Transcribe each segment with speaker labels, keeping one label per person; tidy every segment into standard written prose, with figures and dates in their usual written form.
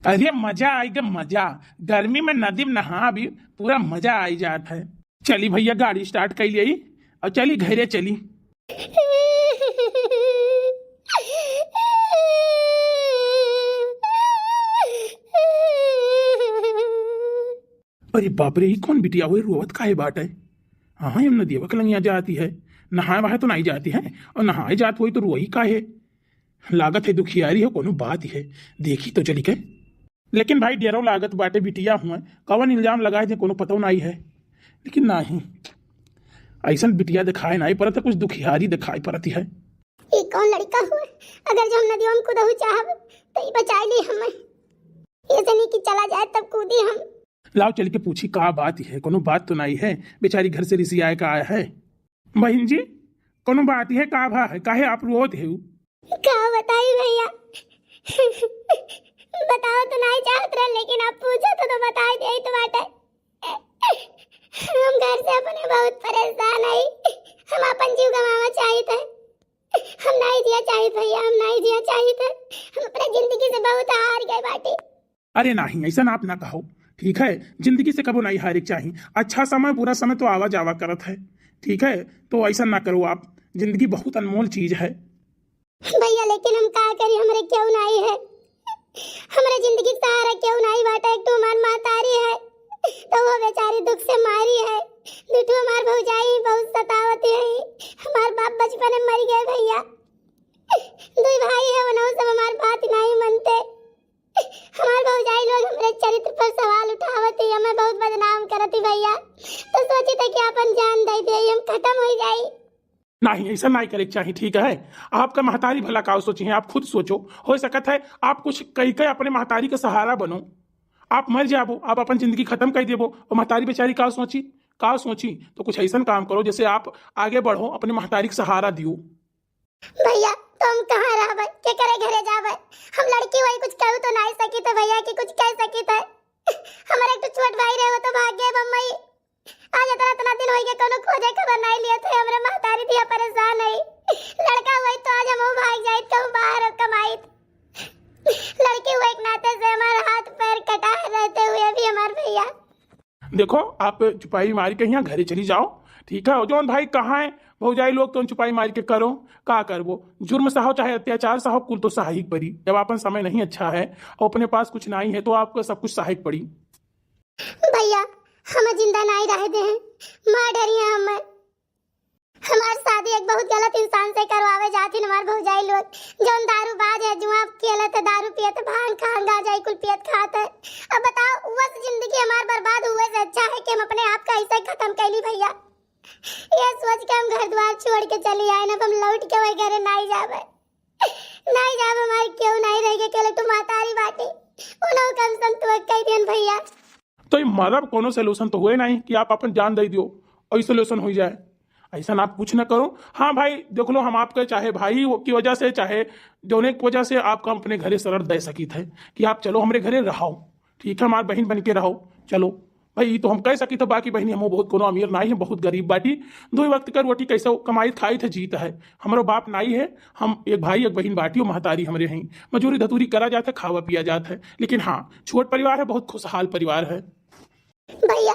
Speaker 1: अरे मजा आएगा मजा। गर्मी में नदी में नहा भी पूरा मजा आई जाता है। चली भैया गाड़ी स्टार्ट कर ली और चली घरे चली। अरे बाप रे, कौन बिटिया हुई रोवत काहे बाट है। हाँ हम नदिया कलंगिया जाती है, नहाए वहां तो नहीं जाती है, और नहाए जात हुई तो रोही काहे। लागत है दुखियारी है, कोनो बात है। देखी तो चली के, लेकिन भाई डेरो लागत बाटे बिटिया हुआ कवन इल्जाम लगाए थे कोनो पतो नहीं है। लेकिन नहीं ऐसा बिटिया दिखाए नहीं परत, कुछ दुखियारी दिखाई पड़ती है।
Speaker 2: ये कौन लड़का हुआ? अगर जो हम नदियों में कूदहु चाहब तो ये बचाई ली हमें। ये नहीं कि चला जाए तब कूदी हम।
Speaker 1: लाओ चल के पूछी का बात है। कोनो बात तो नहीं है, बेचारी घर से ऋषि आए का आया है। बहन जी कोनो बात है का भा है, काहे आप रोत है?
Speaker 2: क्या बताई भैया? बताओ तो नहीं चाहत रहे, लेकिन आप पूछो तो बता दे तो बात है। हम घर से अपने बहुत परेशान है। हम अपन जीव गवाना चाहते हैं। हम नहीं दिया चाहिए भैया, हम नहीं दिया चाहिए। हम अपने जिंदगी से बहुत हार गए बाटे।
Speaker 1: अरे नहीं ऐसा आप ना कहो, ठीक है? जिंदगी से कबो नहीं हारे चाहिए। अच्छा समय बुरा समय तो आवा जावा करत है, ठीक है? तो ऐसा ना करो आप, जिंदगी बहुत अनमोल चीज है।
Speaker 2: भैया लेकिन हम क्या करें, हमारे क्यों नहीं है? हमारे जिंदगी सहारा क्यों नहीं बाटा? एक तो हमारी मातारी है तो वो बेचारी दुख से मारी है। दूठो हमार भौजाई बहुत सतावती है। हमार बाप बचपन में मर गए भैया। दो भाई है, वो सब हमारी बात नहीं मानते। हमार भौजाई लोग हमारे चरित्र पर सवाल उठावती, हमें बहुत बदनाम करती भैया। तो सोची थे कि अपन जान दे दे, हम खत्म हो जाए।
Speaker 1: नहीं ऐसा नहीं करे चाहिए, ठीक है? आपका महतारी भला का सोची है, आप खुद सोचो। हो सकता है आप कुछ कही कह अपने महतारी का सहारा बनो। आप मर जाबो, आप अपन जिंदगी खत्म कर देबो, और महतारी बेचारी का सोची। तो कुछ ऐसा काम करो जैसे आप आगे बढ़ो, अपने महतारी का सहारा दियो।
Speaker 2: भैया तुम कहाँ रहबे, के करे घरे जाबे? हम लड़की वही कुछ कहू तो नहीं सकी तो भैया की कुछ कह सकी थे। हमारे एक तो छोट भाई रहे, वो तो भाग गए बम्बई। आज इतना दिन हो गए, कोनो खोजे खबर नहीं लिए थे। हमरे महतारी थी परेशान है। लड़का हुई तो आज हम भाग जाए, कहूँ बाहर कमाई। लड़की हुए एक नाते से हमारे हाथ पैर कटा रहते हुए भी हमारे भैया।
Speaker 1: देखो आप छुपाई मारी के यहाँ घरे चली जाओ, ठीक है? जौन भाई कहाँ है भौजाई लोग, तो छुपाई मार के करो का करबो। जुर्म सहो चाहे अत्याचार सहो, कुल तो सहायक पड़ी। जब अपन समय नहीं अच्छा है और अपने पास कुछ नहीं है तो आपको सब कुछ सहायक पड़ी।
Speaker 2: भैया हम जिंदा नहीं रह दे हैं, मार डरिए हमें। हमारी शादी एक बहुत गलत इंसान से करवावे जाती हमारे भौजाई लोग। जौन दारू बाज है, जुआ खेलत है, दारू पियत, भांग खान गांजा कुल पियत खाते। अब बताओ वो जिंदगी हमारी बर्बाद हुए से अच्छा है कि हम अपने आप का ऐसे खत्म कर ली भैया। ये सोच के हम घर द्वार छोड़ के चली आए ना, हम लौट के वही घरे नहीं जावे। हमारे क्यों नहीं रहेगे, केवल तुम मातारी बाटी उन्हों कम संतुष्ट कर दियन भैया।
Speaker 1: तो ये मतलब कोनो सोल्यूशन तो हुए नहीं कि आप अपन जान दे दियो और सोल्यूशन हो जाए। ऐसा आप कुछ ना करो। हाँ भाई देख लो, हम आपके चाहे भाई की वजह से चाहे दोनों की वजह से आपका अपने घरे शरण दे सकी थे कि आप चलो हमारे घरे रहो, ठीक है? हमारे बहन बन के रहो, चलो भाई। तो हम कह सकी तो बाकी बहनी हम बहुत कोनो अमीर नहीं है, बहुत गरीब बाटी। दो वक्त का रोटी कैसे कमाई खाई थे जीत है। हमारो बाप नहीं है, हम एक भाई एक बहन बाटी और महतारी हमारे हैं। मजूरी धतूरी करा जाता है, खावा पिया जाता है। लेकिन हाँ छोट परिवार है, बहुत खुशहाल परिवार है।
Speaker 2: भैया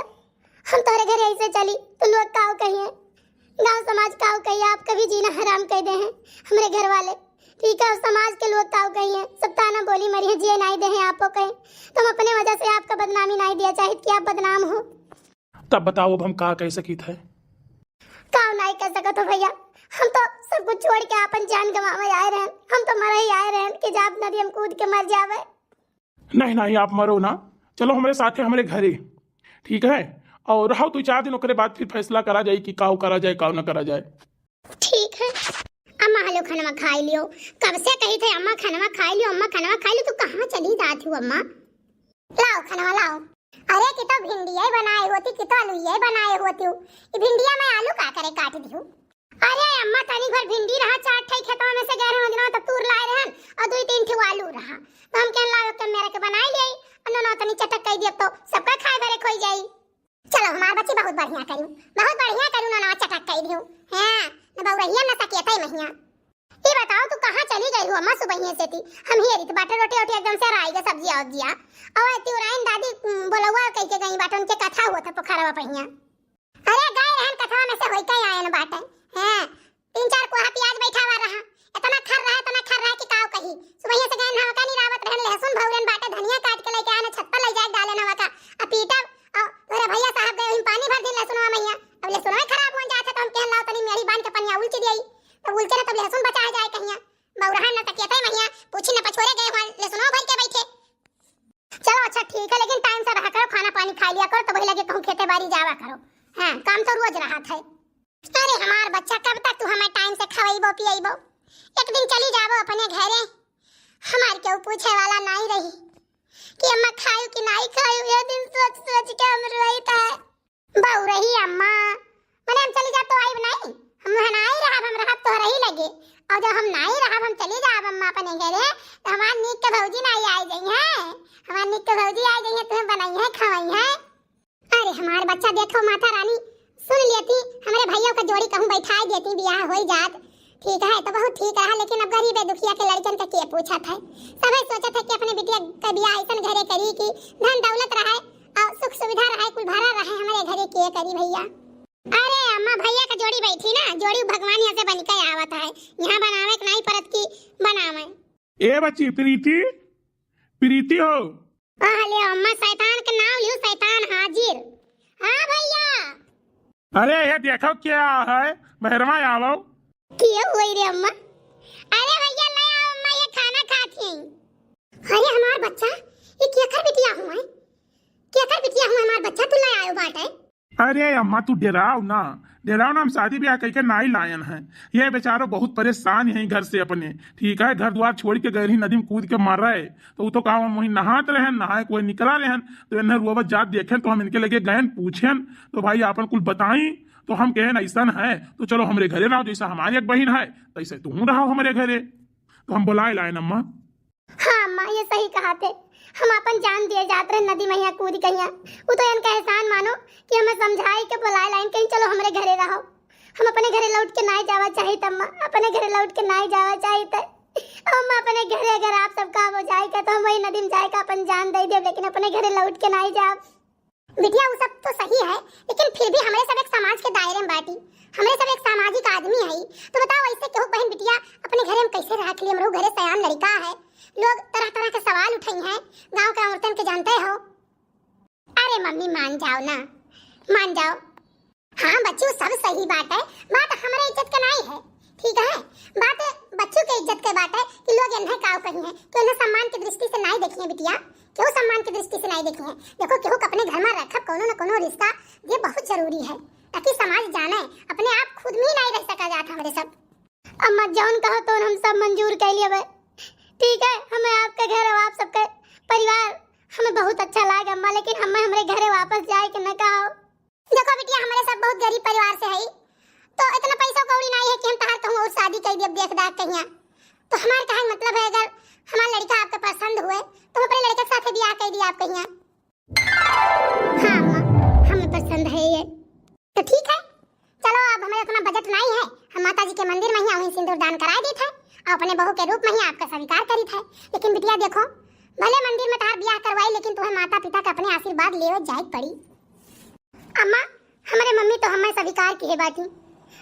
Speaker 2: हम तुम्हारे घर ऐसे चली तो लोग काव कहिए, गांव समाज काव कहिए, आप कभी जीना हराम कह दे हैं हमारे घर वाले, ठीक है? और समाज के लोग काव कहिए, सब ताना बोली मरी है, जिए नहीं दे हैं आपको कहें। तुम अपने वजह से आपका बदनामी नहीं दिया चाहे कि आप बदनाम हो।
Speaker 1: तब बताओ अब हम कहा कह सकी थे?
Speaker 2: काव नहीं कह सका तो भैया हम तो सब कुछ छोड़ के अपन जान गंवावे आए रहे। हम तो मर ही आए रहे कि जाप नदी हम कूद के मर जावे।
Speaker 1: नहीं आप मरो ना, चलो हमारे साथ है हमारे घरे, ठीक है? और रहो तो 4 दिन ओकरे बाद फिर फैसला करा जाए कि काव करा जाए काव ना करा जाए।
Speaker 2: ठीक है। अम्मा हेलो खाना खाई लियो, कब से कही थे अम्मा खाना खाई लियो, अम्मा खाना खाई लियो। तू कहाँ चली जाती हो अम्मा? लाओ खाना लाओ। अरे कि तो भिंडिया बनाए होती, कि तो आलूया बनाए होती। ये भिंडिया में आलू का करे काट दियो। अरे अम्मा तनी घर भिंडी रहा, 4 ठे खेतवा में से 11 दिनों तक तूर लाए रहन और 2-3 ठे आलू रहा। तो हम कहन लाओ के मेरे के बनाई ले, अन्नो तनी चटक कह दियो तो सबका खाए घरे खोई जाई। चलो हमार बच्ची बहुत बढ़िया करू ना चटक कह दियो। हां न बहु रहिया न सकियतै महिया। ये बताओ तू कहाँ चली गई हो अम्मा सुबह से थी। हम ही रित बाटर रोटी रोटी एकदम से राई के सब्जी और दिया और तिउराइन दादी बोलवा कह के गई बाटन के कथा हुआ था पोखरवा पहिया। अरे गए रहन कथवा में से होई के आए न बाटे हैं 3-4 कोहा प्याज बैठा हुआ रहा इतना खर रहा कि काव कही सुबह से गए नहवा का नहीं रावत रहन लहसुन भौरन बाटे धनिया काट के लेके आने छत पर ले जाए डाले नवा का अपीटा तोरे भैया साहब गए पानी भर दिन लहसुनवा मैया अब लहसुनवा खराब हो जाता तो हम कहन लाओ तनी मेरी बांध के पनिया उलची देई तो उलचे ना तब लहसुन बचा जाए कहिया बौरहा न तकिया पे मैया पूछी न पछोरे गए वहां लहसुनवा भर के बैठे। चलो अच्छा ठीक है लेकिन टाइम से रहा करो खाना पानी खा लिया करो तो वही लगे कहूं खेते बाड़ी जावा करो हां काम तो रोज रहा था। अरे हमार बच्चा कब तक तू हमें टाइम से खवाइबो पियाइबो एक दिन चली जाबो अपने घरे हमार केहू पूछे वाला नहीं रही कि अम्मा खायू कि नहीं खायू ये दिन सोच सोच के हम रोईत है बहु रही अम्मा मने हम चली जा तो आई नहीं हम नहीं रहा हम रहा तो रही लगे और जब हम नहीं रहा हम चली जाब अम्मा अपने घरे तो हमार नीक के भौजी नहीं आई गई है हमार नीक के भौजी आई गई है तुम्हें बनाई है खवाई है। अरे हमार बच्चा देखो माता रानी सुन लेती हमारे भैया का जोड़ी कहूं बैठा देती ब्याह हो जात ठीक है तो बहुत ठीक रहा लेकिन अब गरीब दुखिया के लड़कन का के पूछा था सभी सोचा था कि अपने बिटिया का ब्याह ऐसा घरे करी कि धन दौलत रहे और सुख सुविधा रहे कुल भरा रहे हमारे घरे के करी भैया। अरे अम्मा भैया का जोड़ी बैठी ना जोड़ी भगवान यहाँ से बन के आवत है यहाँ बनावे के नहीं परत की बनावे।
Speaker 1: ए बच्ची प्रीति प्रीति हो
Speaker 2: अरे अम्मा शैतान के नाम लियो शैतान हाजिर। हाँ भैया।
Speaker 1: अरे ये देखो क्या है बहरवा आवो
Speaker 2: किए हुई रे अम्मा। अरे भैया ले आओ अम्मा ये खाना खाती हैं। अरे हमार बच्चा ये क्या कर बिटिया हुआ है क्या कर बिटिया हुआ हमार बच्चा तू ले आयो बाटे।
Speaker 1: अरे अम्मा तू डराओ ना हम शादी ब्याह करके नहीं लायन हैं ये बेचारो बहुत परेशान है घर से अपने ठीक है घर द्वार छोड़ के गए नदी में कूद के मर रहे तो वो तो कहा वही नहात रहे नहाए कोई निकला रहन तो इन्हें रोवत जात देखे तो हम इनके लगे गए पूछेन तो भाई अपन कुल बताई तो हम कहें ऐसा है तो चलो हमारे घरे रहो जैसा हमारी एक बहन है तैसे तुम रहो हमारे घरे तो हम बुलाए लाए अम्मा।
Speaker 2: हाँ अम्मा ये सही कहा थे हम अपन जान दिए जात रहे नदी में कूद कहिया वो तो इनका एहसान मानो कि हमें समझाई के बुलाए लाइन कहीं चलो हमारे घरे रहो हम अपने घरे लौट के नहीं जावा चाहिए अम्मा अपने घरे लौट के नहीं जावा चाहिए हम अपने घरे अगर आप सब काम हो जाएगा तो हम वही नदी में जाएगा अपन जान दे दे लेकिन अपने घरे लौट के नहीं जाओ। बिटिया वो सब तो सही है लेकिन फिर भी हमारे सब एक समाज के दायरे में बाटी हमारे सब एक सामाजिक आदमी है तो बताओ ऐसे क्यों बहन बिटिया अपने घरे में कैसे रख लिए हमारे घरे सयान लड़का है लोग तरह तरह के सवाल उठाई हैं गांव के औरतन के जानते हो। अरे मम्मी मान जाओ ना मान जाओ। हाँ बच्चों सब सही बात है बात हमारे इज्जत का नहीं है ठीक है बात बच्चों के इज्जत के बात है कि लोग इन्हें काव कही है कि इन्हें सम्मान की दृष्टि से नहीं देखिए बिटिया क्यों सम्मान की दृष्टि से नहीं देखिए देखो क्यों अपने घर में रखब कोनो न कोनो रिश्ता ये बहुत जरूरी है ताकि समाज जाने अपने आप खुद में नहीं रह सका जाता हमारे सब। अम्मा जौन कहो तो हम सब मंजूर कर लिए ठीक है हमें आपके घर और आप सबके परिवार हमें बहुत अच्छा लगा अम्मा लेकिन हमें हमारे घरे वापस जाए कि न कहो। देखो बिटिया हमारे सब बहुत गरीब परिवार से है तो इतना पैसा कौड़ी नहीं है कि हम तहार कहूं और शादी कर दिए देख दाख कहिया तो हमारे कहने मतलब है अगर हमारा लड़का आपको पसंद हुए तो अपने लड़के के साथ ब्याह कर दिया आप कहिया। हाँ अम्मा हमें पसंद है ये तो ठीक है चलो अब हमें उतना बजट नहीं है हम माता जी के मंदिर में ही वहीं सिंदूर दान करा दी थे और अपने बहू के रूप में ही आपका स्वीकार करी थे लेकिन बिटिया देखो भले मंदिर में तार ब्याह करवाई लेकिन तुम्हें माता पिता का अपने आशीर्वाद ले जाए पड़ी। अम्मा हमारे मम्मी तो हमें स्वीकार की है बाटी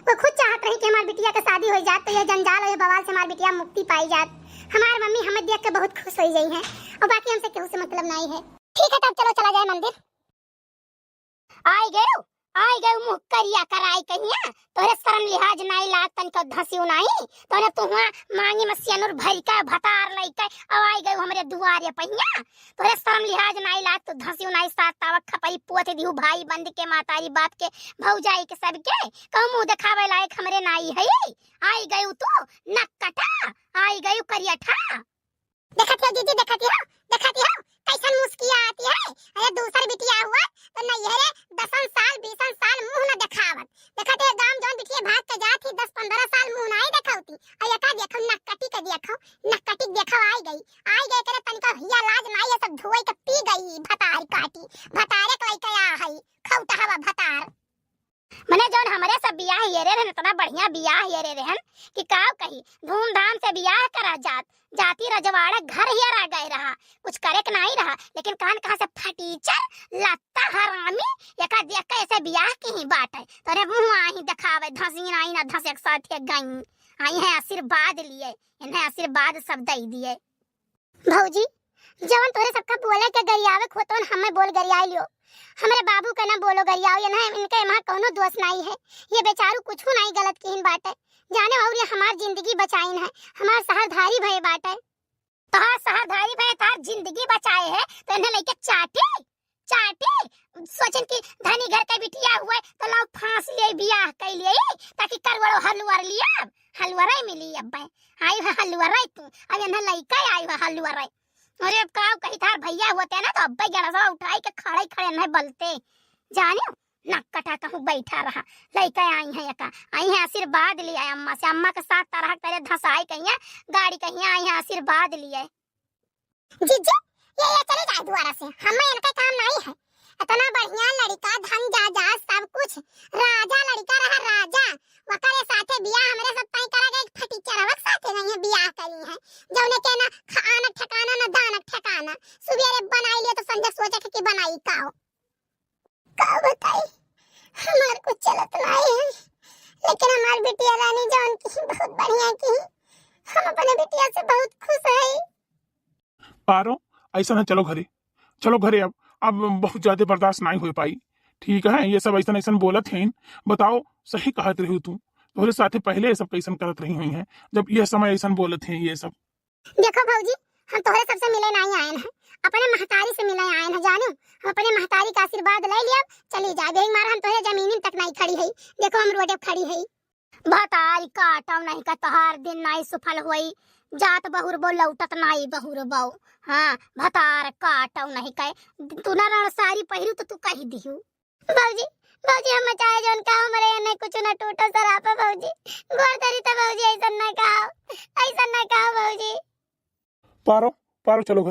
Speaker 2: वो खुद चाहत रही कि हमारी बिटिया का शादी हो जात तो ये जंजाल और ये बवाल से हमारी बिटिया मुक्ति पाई जात हमारी मम्मी हमें देख के बहुत खुश हो गई है और बाकी हमसे केहू से मतलब नहीं है। ठीक है तब चलो चला जाए मंदिर। आई गए मुँह करिया कराई कहिया तोरे शर्म लिहाज नहीं लाग तन को धसियो नहीं तोरे तुहा मांगी मसियानुर भर का भतार लइके अब आई गए हमरे दुआरे पहिया तोरे शर्म लिहाज नहीं लाग तो धसियो नहीं सात तावक खपई पुअत दिहु भाई बंद के मातारी बाप के भौजाई के सब के कहूं मुंह दिखावे लायक हमरे नाई है आई गए तू नक्कटा आई गए करिया ठा देखती हो दीदी देखती हो कैसन मुस्किया आती है। अरे दूसर बिटिया हुआ तो नहीं है 10 साल 20 साल मुंह न दिखावत देखते गांव जोन बिटिया भाग के जाती 10-15 साल मुंह नहीं दिखावती और ये का देखो नक्कटी देखो आई गई करे तनिका हिया लाज नहीं है सब धोई के पी गई भतार काटी भतारे कोई कया है खौटा हवा भतार। मने जौन हमारे सब बियाह ये रे रहन इतना बढ़िया बियाह ये रे रहन कि काव कही धूमधाम से बियाह करा जाती रजवाड़ा घर ही रह गए रहा कुछ करे के नहीं रहा लेकिन कान कहां से फटीचर लत्ता हरामी एका देख के ऐसे बियाह की ही बात है तोरे मुंह आई दिखावे धसीन आई ना धस एक साथ एक गई आई है आशीर्वाद लिए इन्हें आशीर्वाद सब दे दिए भौजी जवन तोरे सबका बोले के गरियावे खोतन हमें बोल गरियाई लियो हमारे बाबू का ना बोलो गरियाओ ये ना इनके वहाँ कोनो दोष नहीं है ये बेचारू कुछ नहीं गलत की बात है जाने और ये हमार जिंदगी बचाइन है हमार सहरधारी भय बात है तोहार सहरधारी भय तार जिंदगी बचाए है तो इन्हें लेके चाटे सोचन की धनी घर का बिटिया हुए तो लाओ फांस ले बियाह कर लिए ताकि करवड़ो हलुआर लिया हलुआराई मिली अब आई है हलुआराई तू अब इन्हें लइका आई है हलुआराई अरे अब का कही थार भैया होते ना तो अब्बे गड़सा उठाई के खड़े नहीं बलते जाने नक कटा कहूँ बैठा रहा लइका आई है का आई है आशीर्वाद लिए अम्मा से अम्मा के साथ तरह तेरे धसाई कहिए गाड़ी कहिए आई है आशीर्वाद लिए जीजी ये चले जाए दोबारा से हमें इनका काम नहीं है इतना बढ़िया लड़का धन जा सब कुछ राजा लड़का रहा राजा वकरे साथे बियाह हमरे सब तय करा गए फटीचरवक साथे नहीं है बियाह करी है जौने के ना खाना ठिकाना ना दाना ठिकाना सुबेरे बनाई लिए तो संजय सोचे कि बनाई का बताई हमार कुछ चलत नहीं है लेकिन हमार बिटिया रानी जान की बहुत बढ़िया की हम अपने बिटिया से बहुत खुश है
Speaker 1: पारो ऐसा ना चलो घरे अब बहुत ज्यादा बर्दाश्त नहीं हो पाई ठीक है ये सब ऐसा बोलत हैं बताओ सही कहत रही तू तोरे साथे पहले सब कैसन करत रही हुई हैं जब यह समय ऐसा बोलत हैं ये सब
Speaker 2: देखो भौजी हम तोहरे सबसे मिले नहीं आए हैं अपने महतारी से मिले आए हैं जानू हम अपने महतारी का आशीर्वाद ले लिया चली जा देख मार हम तोहरे जमीन तक नहीं खड़ी है देखो हम रोडे खड़ी है भतारी काटम नहीं का तोहार दिन नहीं सफल हुई जात बहुर बो लौटत नहीं बहुर बो हाँ भतार काटम नहीं कहे तू ना साड़ी पहिरू तो तू कही दिहू भौजी हम चाहे जोन का हमरे नहीं कुछ ना टूटो सरापा भौजी गोर तरी त भौजी ऐसा ना कहो भौजी
Speaker 1: पारो चलो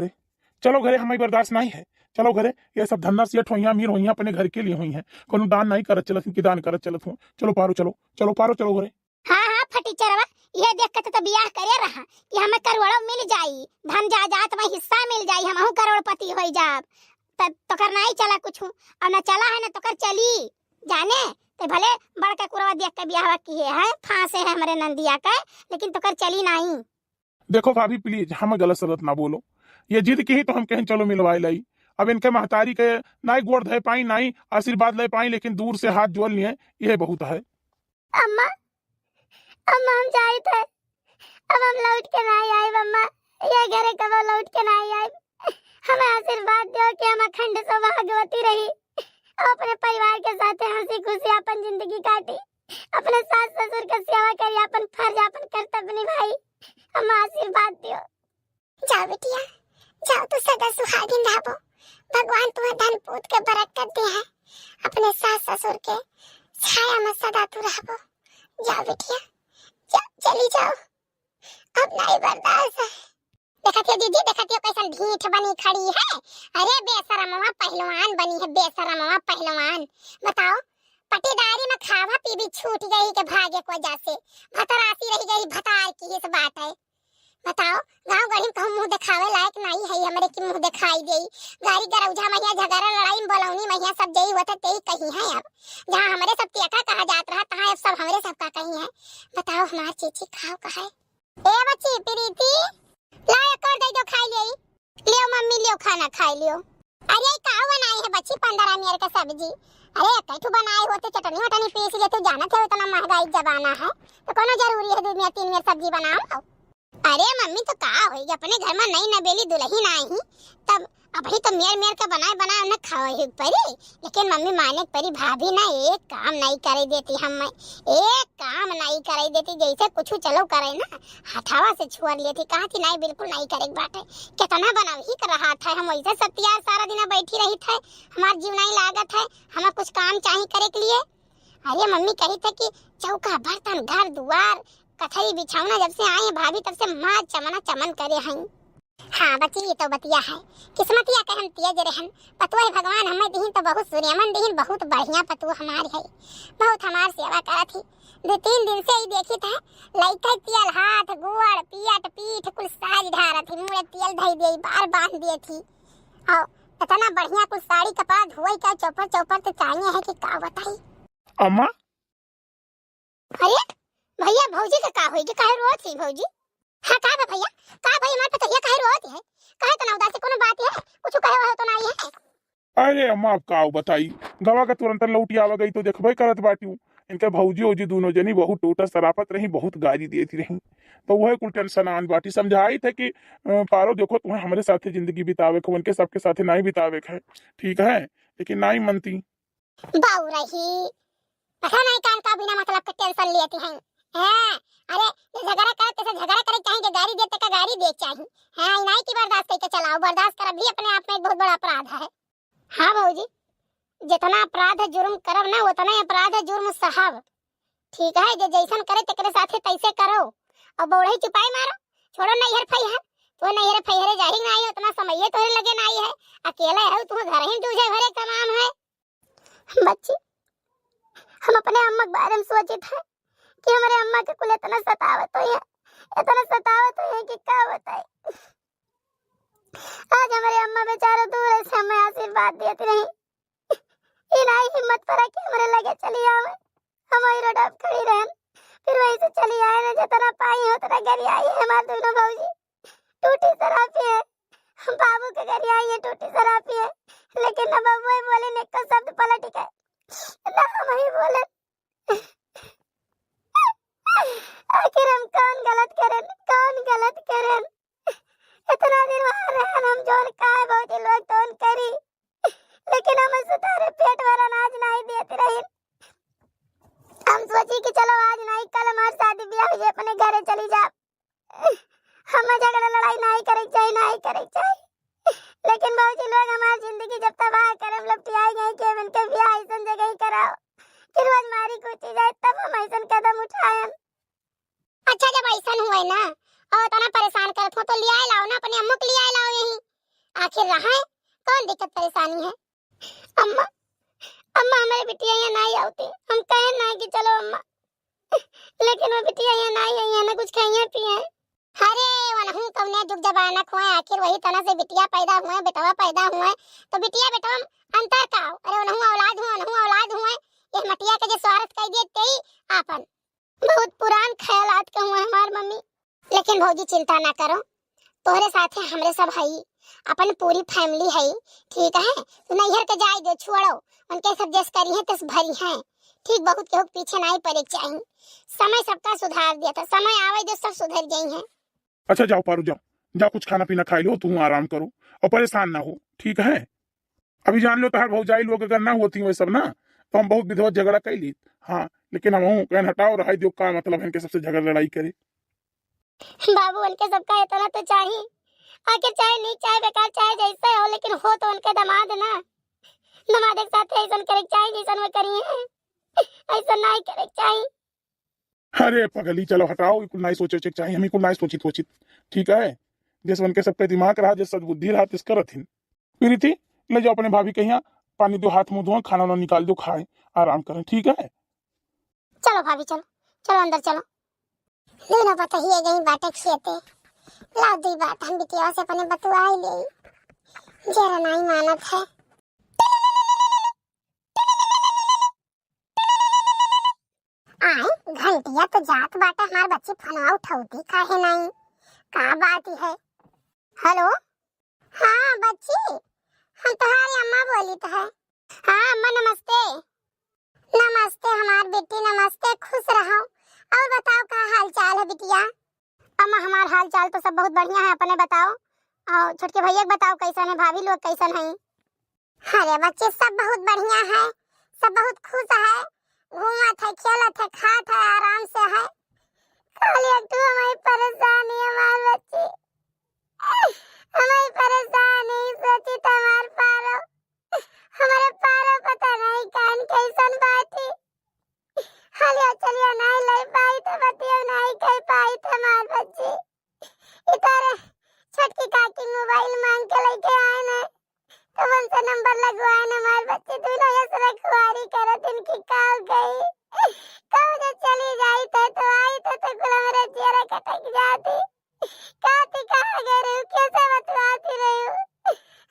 Speaker 1: घरे हमारी बर्दाश्त नहीं है चलो घरे ये सब धंधा सेठ होइया अमीर होइया अपने घर के लिए हुई हैं कोनो दान नहीं करत चलत कि दान करत चलत हूं चलो पारो चलो घरे
Speaker 2: हाँ फटीचरवा ये देख के तो बियाह करे रहा कि हमें करोड़ों मिल जाई धन जायदाद में हिस्सा मिल जाई हमहू करोड़पति हो जाब तो कर नहीं चला कुछ और ना चला है ना तो कर चली जाने ते भले बड़का कुरवा देख के बियाह की है फांसे है हमारे नंदिया का लेकिन तो कर चली नहीं
Speaker 1: देखो भाभी प्लीज हमें गलत सलत ना बोलो ये जिद की ही तो हम कहें चलो मिलवाए लाई अब इनके महतारी के नहीं गोड़ धे पाई नहीं आशीर्वाद ले पाई लेकिन दूर से हाथ जोड़ लिए यह बहुत है
Speaker 2: अम्मा हम जाए थे अब हम लौट के नहीं आए अम्मा ये घरे कब लौट के नहीं आए हमें आशीर्वाद दो कि हम अखंड सौभाग्यवती रही अपने परिवार के साथ हंसी खुशी अपन जिंदगी काटी अपने सास ससुर की सेवा करी अपन फर्ज अपन कर्तव्य निभाई हम आशीर्वाद दियो जाओ बिटिया जाओ तू सदा सुहागिन रहो भगवान तुम्हें धन पूत के बरकत दे है अपने सास ससुर के छाया में सदा तू रहो जाओ बिटिया चली जाओ अब नहीं बर्दाश्त है देखती दीदी देखती कैसन ढीठ बनी खड़ी है अरे बेशरमवा पहलवान बनी है बेशरमवा पहलवान बताओ पटीदारी में खावा पीवी छूट गई के भाग्य को वजह से भतरासी रह गई भतार की इस बात है बताओ गांव गढ़ी कहूं मुंह दिखावे लायक नहीं है हमरे की मुंह दिखाई देई गाड़ी गरौझा मैया झगड़ा लड़ाई में बलौनी मैया सब जई होता तेई कहीं है अब जहां हमरे सब तियका कहा जात रहा तहां अब सब हमरे सब का कहीं है बताओ हमार चीची खाओ कहा ए बच्ची प्रीति ला एक और दे दो खाई लियो मम्मी लियो खाना खाई लियो अरे का बनाई है बच्ची 15 मिनट का सब्जी अरे कैठू बनाए होते चटनी वटनी पीस लेते जाना थे इतना महंगाई जमाना है तो कोनो जरूरी है 2 या 3 मिनट सब्जी बनाओ अरे मम्मी तो का होगी अपने घर में नई नबेली दुल्हन आई तब अभी तो मेर का बनाए उन्हें खाओ परी लेकिन मम्मी माने परी भाभी ना एक काम नहीं करे देती हमें एक काम नहीं करे देती जैसे कुछ चलो करे ना हथावा से छुआ लेती कहा थी नहीं बिल्कुल नहीं करे बाटे कितना बनाव ही कर रहा था हम वैसे सब तैयार सारा दिन बैठी रही थे हमारा जीव नहीं लागत है हमें कुछ काम चाहिए करे के लिए अरे मम्मी कही थे कि चौका बर्तन घर दुआर कथई बिछावना जब से आए भाभी तब से माँ चमना चमन करे हैं हाँ बच्ची ये तो बतिया है, किस्मतिया के हम तिया जरहन पतुआ भगवान हमें दिहिन तो बहुत सूर्यमन दिहिन, बहुत बढ़िया पतुआ हमार है, बहुत हमार सेवा करत थी। 2-3 दिन से ही देखी था लइका तियल हाथ गोड़ पियट पीठ कुल साज ढारत थी, मुंह तियल धई दे बार बांध दिए थी और इतना बढ़िया कुल साड़ी कपड़ा धोई का चौपर चौपर तो चाहिए है कि का बताई।
Speaker 1: अम्मा
Speaker 2: अरे भैया भौजी का का होई कि काहे रोत थी भौजी? हाँ का बा भैया, का भाई हमार पतैया काहे रोत है? काहे तना उदास कोनो बात है? कुछ कहे हो तो नहीं है?
Speaker 1: अरे अम्मा आप का बताई, गवा का तुरंत लौटी आवा गई तो देखबे करत बाटी हूँ। इनके भौजी ओजी दोनों जनी बहुत टूटा सरापत रही, बहुत गाली देती रही, तो वह कुल टेंशन आन बाटी। समझाई थे कि पारो देखो तुम्हें हमारे साथ जिंदगी बितावे को, उनके सबके साथ नहीं बितावे है, ठीक है, लेकिन नहीं मनती।
Speaker 2: बाऊ रही पता नहीं कान का बिना मतलब का टेंशन लेती हैं। हां अरे ये झगड़ा करते से झगड़ा करे चाहे गाड़ी देते का गाड़ी दे चाहिए। हां नहीं की बर्दाश्त करके चलाओ, बर्दाश्त कर भी अपने आप में एक बहुत बड़ा अपराध है। हां भौजी जितना अपराध है जुर्म करब ना उतना ही अपराध है जुर्म साहब, ठीक है, जो जैसन करे तेरे साथे तैसे करो और बौड़े चुपाई मारो, छोड़ो नहीं हर फई है तो नहीं हर फई हरे जाही नहीं उतना समय तोरे लगे नहीं है, अकेले है तू घर ही तुझे भरे का नाम है। बच्ची हम अपने अम्मा के बारे में सोचे थे कि हमारे अम्मा के कुल इतना सतावत है, इतना सतावत है कि क्या बताए। आज हमारे अम्मा बेचारे दूर से हमें आशीर्वाद देती रही, इनाई हिम्मत पर कि हमारे लगे चली आवे, हम वही रोड पर खड़ी रहन, फिर वहीं से चली आए ना, जितना पाई हो उतना घर आई है। हमारे दोनों भौजी टूटी शराबी है, हम बाबू के घर आई है टूटी शराबी है, लेकिन ना बाबू बोले ने का शब्द पलट गए ना हम ही बोले। आखिर हम कौन गलत करें, कौन गलत करें? इतना दिन वहाँ रहन हम जोन काहे बहुत लोग तोन करी, लेकिन हम सुधारे पेट भरा अनाज नहीं देते रहे। हम सोची कि चलो आज नहीं कल हमारी शादी ब्याह हो जाए, अपने घरे चली जा, हम झगड़ा लड़ाई नहीं करे चाहिए, नहीं करे चाहिए, लेकिन बहुत लोग हमारी जिंदगी जब तबाह करम लपटियाई गई कि इनके ब्याह ऐसा जगह ही कराओ कि रोज मारी कूटी जाए, तब हम ऐसा कदम उठाएं। अच्छा जब ऐसा हुए ना और तना परेशान करत हो तो ले आए लाओ ना, अपने अम्मू के लिए आए लाओ यहीं, आखिर रहा कौन दिक्कत परेशानी है। अम्मा अम्मा हमारी बिटिया यहाँ नहीं आती, हम कहे ना कि चलो अम्मा, लेकिन वो बिटिया यहाँ नहीं आई है ना, कुछ खाइए पिए। अरे वनहु कवने जुग जमाना खोए, आखिर वही तना से बिटिया पैदा हुए, बेटवा पैदा हुए, तो बिटिया बेटवा अंतर का? अरे वनहु औलाद हुए, ये मटिया के जो स्वार्थ कह दिए तेई आपन बहुत पुरान ख्यालात के हुए हमार मम्मी। लेकिन भौजी चिंता ना करो, तोहरे साथे हमरे सब हई, अपन पूरी फैमिली है, ठीक है, तू नैहर के जाई दो, छोड़ो उनके सब जस करी है तस भरी है, ठीक, बहुत के पीछे नहीं पड़े चाहिए, समय सबका सुधार दिया था, समय आवे जो सब सुधर गई है।
Speaker 1: अच्छा जाओ पारो जाओ, जाओ कुछ खाना पीना खा लो, तुम आराम करो और परेशान ना हो, ठीक है। अभी जान लो तहार भौजाई लोग अगर ना होती वो सब ना तो हम बहुत विधवा झगड़ा कर ली, हाँ, लेकिन हम कहन हटाओ रहा दो, का मतलब है इनके सबसे झगड़ा लड़ाई करे।
Speaker 2: बाबू उनके सबका इतना तो चाहिए, आखिर चाहे नहीं चाहे बेकार चाहे जैसे हो, लेकिन हो तो उनके दामाद ना, दामाद के साथ ऐसा करे चाहिए जैसा वो करी है, ऐसा नहीं करे चाहिए।
Speaker 1: अरे पगली चलो हटाओ, कुल नहीं सोचे चाहिए, हमें कुल नहीं सोचित, ठीक है, जैसे उनके सबके दिमाग रहा, जैसे सद्बुद्धि रहा तिस करत हिन। फिर थी ले जाओ अपने भाभी के यहाँ, पानी दो, हाथ मुंह धो, खाना वाना निकाल दो, खाए आराम करें, ठीक है।
Speaker 2: चलो भाभी चलो, चलो अंदर चलो, लेना पता ही है गई बातें खेते, लाओ दी बात हम बिटिया से अपने बतुआ ही ले, जरा नहीं मानत है। आए घंटिया तो जात बाटा, हमार बच्ची फोनवा उठाउती काहे नहीं, का बात है? हेलो हाँ बच्ची, हम तुम्हारी अम्मा बोली तो है। हाँ अम्मा नमस्ते। नमस्ते हमार बेटी, नमस्ते, खुश रहो, और बताओ क्या हाल चाल है बिटिया? अम्मा हमार हाल चाल तो सब बहुत बढ़िया है, अपने बताओ, और छोटके भैया बताओ कैसन है, भाभी लोग कैसन है? अरे बच्चे सब बहुत बढ़िया है, सब बहुत खुश है, घूमत है, खेलत है, खात है, आराम से है, खाली तू हमारी परेशानी हमार बच्ची, हमारी परेशानी सोची तुम्हार पारो, हमारे पारो पता नहीं कान कैसन बाती, हालिया चलिया नहीं ले पाई तो बतिया नहीं कह पाई हमार बच्ची, इतारे छोटकी का कौन सा नंबर लगवाए न हमारे बच्चे दोनों यस रखवारी करत इनकी काव गई कब जो चली जाई तो आई तो कुल मेरे चेहरा कटक जाती काती कहाँ गए रे कैसे बतवाती रही हूँ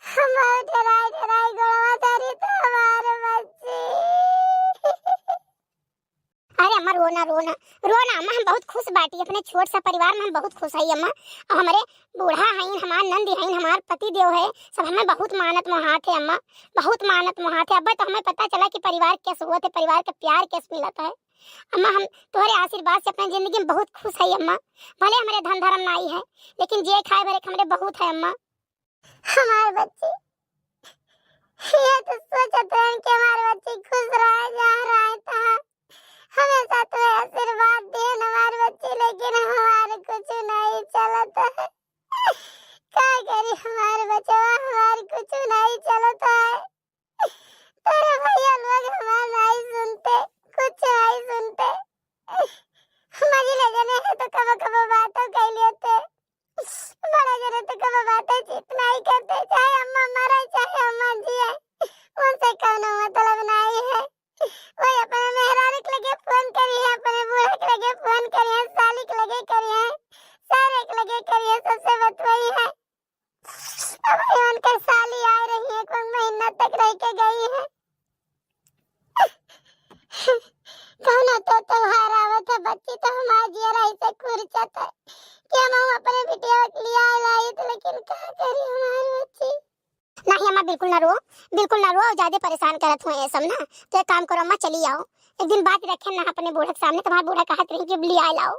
Speaker 2: हम डराई डराई गोड़वा धरी तो हमारे बच्चे। अरे अम्मा रोना रोना रोना अम्मा हम बहुत खुश बाटी अपने छोट सा परिवार में हम बहुत खुश है अम्मा और हमारे बूढ़ा हईन हमार नंदी हईन हमार पति देव है सब हमें बहुत मानत मोहात है अम्मा बहुत मानत मोहात है। अब तो हमें पता चला कि परिवार कैसे हुआ थे परिवार का प्यार कैसे मिलता है अम्मा। हम तुम्हारे आशीर्वाद से अपनी जिंदगी में बहुत खुश है अम्मा। भले हमारे धन धर्म नहीं है लेकिन जे खाए भरे हमारे बहुत है अम्मा। हमारे बच्चे ये तो सोचते हैं कि हमारे बच्चे खुश रहे जहाँ रहे तहाँ हमेशा तो आशीर्वाद दे हमारे बच्चे लेकिन हमारे कुछ नहीं चलता है क्या करी हमारे बच्चे हमारे कुछ नहीं चलता है। तेरे भैया लोग हमारे नहीं सुनते कुछ नहीं सुनते मझले जने है तो कब कब बातों कह लेते बड़े जने तो कब बातें जितना ही करते चाहे अम्मा मरे चाहे अम्मा जिए उनसे कोनो मतलब नहीं है। वही अपने मेहरारू के लगे फोन करी है अपने बूढ़े के लगे फोन करी है साली के लगे करी है सारे के लगे करी है सबसे बतवाई है। अब उनका साली आ रही है कोई महीना तक रह के गई है कौन तो त्योहार आवत है बच्ची तो हमारे जिया ऐसे खुरचत है कि हम अपने बिटिया के लिए लाई तो लेकिन क्या करी हमारी बच्ची। नहीं अम्मा बिल्कुल ना रो ज्यादा परेशान करत हुए ये सब ना तो एक काम करो अम्मा चली आओ एक दिन बात रखे ना अपने बूढ़े के सामने तुम्हारा बूढ़ा कहत रही कि ले लाओ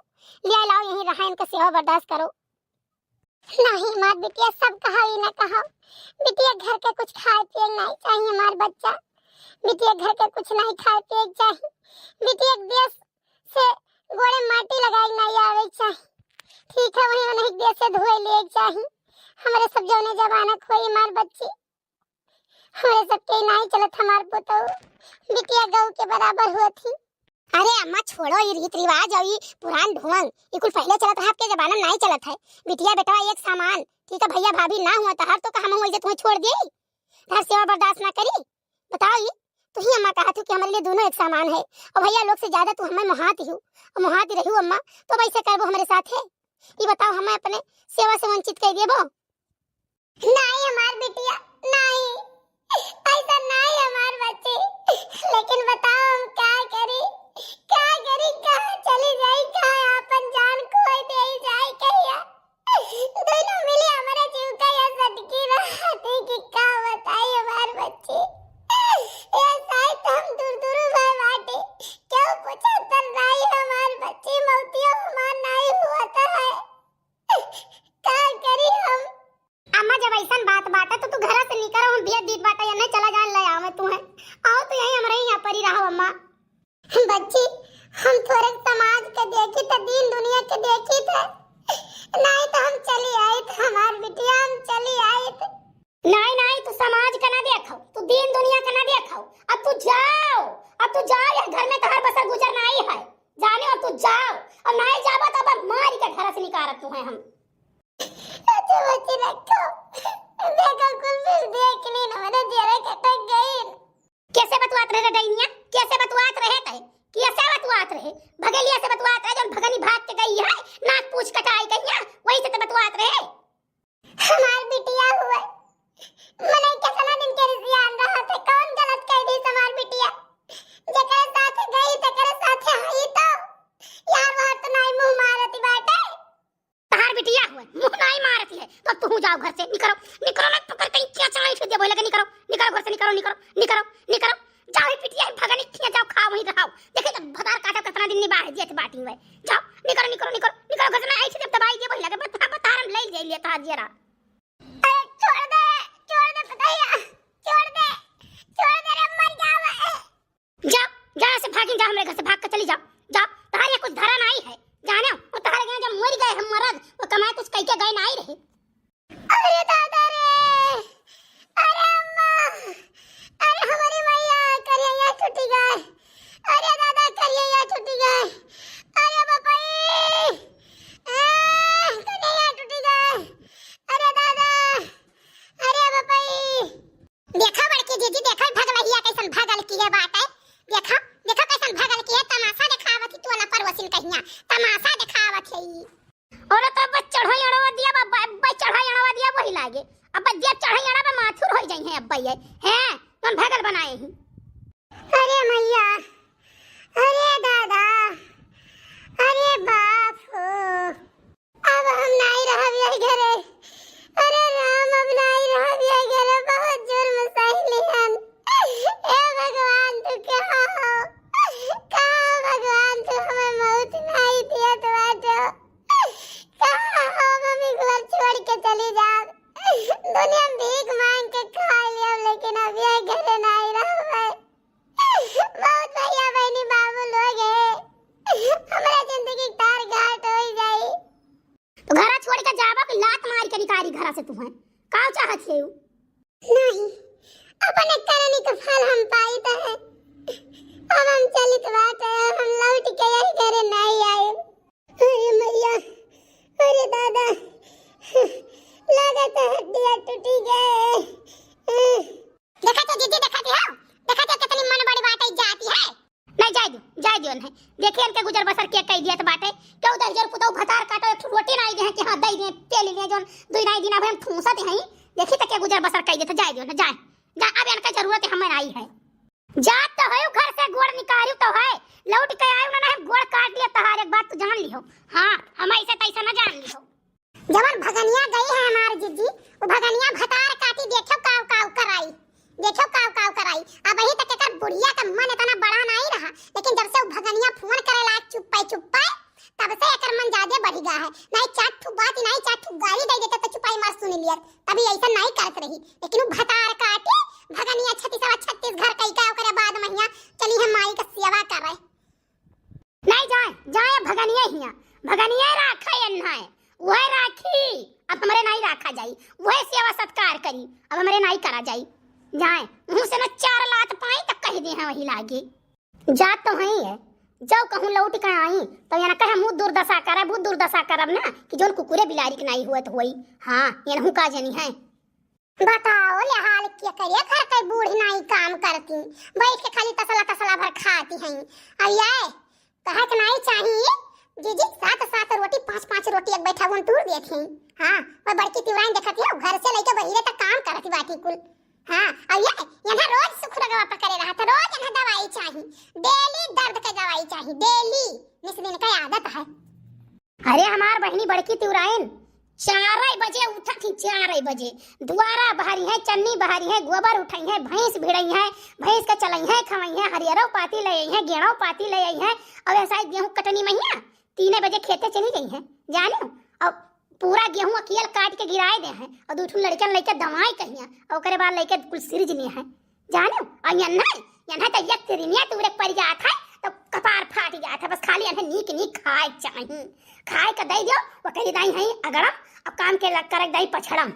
Speaker 2: यहीं रहा इनका सेवा बर्दाश्त करो। नहीं मार बिटिया सब कहा ही ना कहा बिटिया घर के कुछ खाए पिए नहीं चाहिए हमारा बच्चा बिटिया घर के कुछ नहीं खाए पिए चाहिए बिटिया देश से गोड़े माटी लगाई नहीं आवे चाहिए ठीक है वही नहीं देश से धोए ले चाहिए हमारे सब जौने जमाना खोई मार बच्ची हमारे सब के नहीं चलत हमार पुतो बिटिया गौ के बराबर हुआ थी। अरे अम्मा छोड़ो ये रीत रिवाज और ये पुरान ढोंग ये कुछ पहले चलत है आपके जमाना नहीं चलत है बिटिया बेटा एक सामान ठीक है भैया भाभी ना हुआ तो हर तो हम वही तुम्हें छोड़ दी हर सेवा बर्दाश्त ना करी बताओ ये तो ही अम्मा कहा थी कि हमारे लिए दोनों एक सामान है और भैया लोग से ज्यादा तू हमें मुहाती रही हूँ अम्मा तो वैसे कर वो हमारे साथ है ये बताओ हमें अपने सेवा से वंचित कर दिए वो नहीं हमार बिटिया नहीं ऐसा नहीं हमार बच्चे लेकिन बताओ हम क्या करी कहाँ चली जाई कहाँ अपन जान खोई दे जाए कहिया दोनों मिले हमारे जीव का ये सदकी रहते कि क्या बताई हमार बच्चे ये शायद हम दूर भाई बाटे क्यों पूछा तर नहीं हमार बच्चे मौतियों हमार नहीं हुआ है क्या करी हम। अम्मा जब ऐसा बात बाटा तो तू घर से निकल हम बिया दीद बाटा या नहीं चला जान ले आओ मैं तुम्हें आओ तो यही हमारे यहाँ पर ही रहो अम्मा। बच्ची हम थोड़े समाज के देखी तो दीन दुनिया के देखी थे नहीं तो हम चली आई थे हमार बिटिया हम चली आई थे नहीं तू समाज का ना देखो तू दीन दुनिया का ना देखो अब तू जाओ यार घर में तो हर बसर गुजरना ही है जाने और तू जाओ और नहीं जाबा तो अब मार के घर से निकाल तू है हम अच्छा बच्ची रखो देखो कुल फिर देख ली ना मेरे जेरे कटक गई कैसे बतवात रहे डैनिया कैसे बतवात रहे कहे कैसे बतवात रहे भगलिया से बतवात रहे जब भगनी भाग के गई है नाक पूछ कटाई गई वही से तो बतवात रहे हमार बिटिया हुए मने कितना दिन के रिश्तेदार रहा थे कौन गलत कह दी हमार बिटिया जकरे साथ गई तकरे साथ आई तो यार वहां तो नहीं मुंह मारती बाटे तहार बिटिया हुए मुंह नहीं मारती है तो तू जाओ घर से निकलो मत पकड़ कहीं क्या चलाई फिर दे बोले कि निकलो घर से निकलो जाओ बिटिया भगनी खिया जाओ खा वहीं रहो देखे जब भदार काटा कितना दिन निभा जेत बाटी में जाओ निकलो घर से आई जब दवाई दे बोले बता हम ले जाइए कहा जरा अरे छोड़ दे भैया छोड़ दे रे मर जाओ से भागी जा हमारे घर से भाग कर चली जाओ तुम्हारे कुछ धरा नहीं है जाने वो तुम्हारे घर जब मर गए हम मरद वो कमाए कुछ कह के गए नहीं रहे। अरे दादा रे अरे अम्मा अरे हमारी मैया करिया छुट्टी गए अरे दादा करिया छुट्टी गए अरे बापाई करिया छुट्टी गए अरे दादा अब्बा है तुम भगल बनाए ही। अरे मैया, अरे दादा, अरे बाप हो, अब हम नहीं रह घरे। अरे राम, अब नहीं रह घरे, बहुत जुर्म सही हन। ए भगवान तू कहाँ हो, कहाँ भगवान तू हमें मौत नहीं दिया तो बाटो, कहाँ हो मम्मी घर छोड़ के चली जा। दुनिया में भीख मांग के खा लिया लेकिन अब ये घरे नहीं रह। बहुत भैया बहनी बाबू लोग है, हमारा जिंदगी तार घाट हो जाई। तो घरा छोड़ के जाबा कि लात मार के निकाली घरा से तुम्हें का चाहत है? नहीं, अपने करनी का फल हम पाई तो है। अब हम चलित बात है, हम लौट के यही घरे नहीं आए। अरे मैया, अरे दादा, लगा तो हड्डियां टूटी गए। देखा तो दीदी, देखा तो कितनी मन बड़ी बात है जाती है। नहीं जाय दियो नहीं देखिए इनके गुजर बसर के कह दिया तो बाटे क्यों उधर जर पुतो भतार काटो एक रोटी नहीं दे कि हां दई दे तेल ले जोन दुई नहीं दिन अब हम ठूसा दे हई देखी तक के गुजर बसर कह दे तो जाय दियो ना जा अब इनका जरूरत हमें आई है। जात तो है घर से गोड़ निकालियो तो है, लौट के आयो ना हम गोड़ काट दिया तहार एक बात तो जान लियो। हां हम ऐसे तैसा ना जान लियो। जवन भगनिया गई है हमार जीजी, वो भगनिया भतार काटी देखो काव कराई, देखो काव कराई। अब वही तक का बुढ़िया का मन इतना बड़ा नहीं रहा, लेकिन जब से वो भगनिया फोन करे ला चुप्पा तब से एकर मन ज्यादा बढ़ गया है। नहीं चाट बात नहीं चाट गाली दे देता तो चुपाई मार सुन लिया, तभी ऐसा नहीं करत रही। लेकिन वो भतार काटी भगनिया 36 घर कई का ओकरे बाद महिया चली हम माई का सेवा कर रहे। नहीं जाए भगनिया हिया, भगनिया राखा अन्ना है वह राखी, अब हमारे नहीं रखा जाई, वह सेवा सत्कार करी अब हमारे नहीं करा जाई। जाए मुंह से न 4 लात पाई तक कह दे हैं वही लागे। जात तो है ही है, जब कहूं लौट के आई तो ये ना कहे मुंह दुर्दशा करब बहुत दुर्दशा करब ना कि जोन कुकुरे बिलारी के नहीं हुआ तो होई। हां ये नहु का जनी है। बताओ ले हाल क्या करे, घर के बूढ़ी नहीं काम करती, बैठ के खाली तसला भर खाती हैं। अब ये कहा कि नहीं चाहिए जीजी 7 रोटी 5 रोटी एक बैठा वन टूर दिए थे। हां मैं बड़की तिवराइन देखती है घर से लेके बहिरे तक काम करती बाटी कुल। हां अब ये यहाँ रोज सुख रगवा पर करे रहा था, रोज यहाँ दवाई चाहिए, डेली दर्द का दवाई चाहिए, डेली इस दिन का आदत है। अरे हमार बहनी बड़की तिवराइन 4 बजे उठा थी, 4 बजे द्वारा बहारी है, चन्नी बहारी है, गोबर उठाई है, भैंस भिड़ई है, भैंस का चलाई है, खवाई है, हरियरो पाती ले आई है, गेड़ो पाती ले आई है, और ऐसा गेहूं कटनी मैया 3 बजे खेते चली गई है जानो। अब पूरा गेहूं अकेले काट के गिराए दे हैं और दूठू लड़कन लेके दवाई कहिया और ओकरे बाद लेके कुल सिरज लिए हैं जानो। और यन्ना तो एक तिरनिया तुरे पड़ जात है तो कपार फाट जात है, बस खाली इन्हें नीक खाए चाहिए, खाए का दई दियो वो कही दाई है अगड़म अब काम के लग करक दई पछड़म।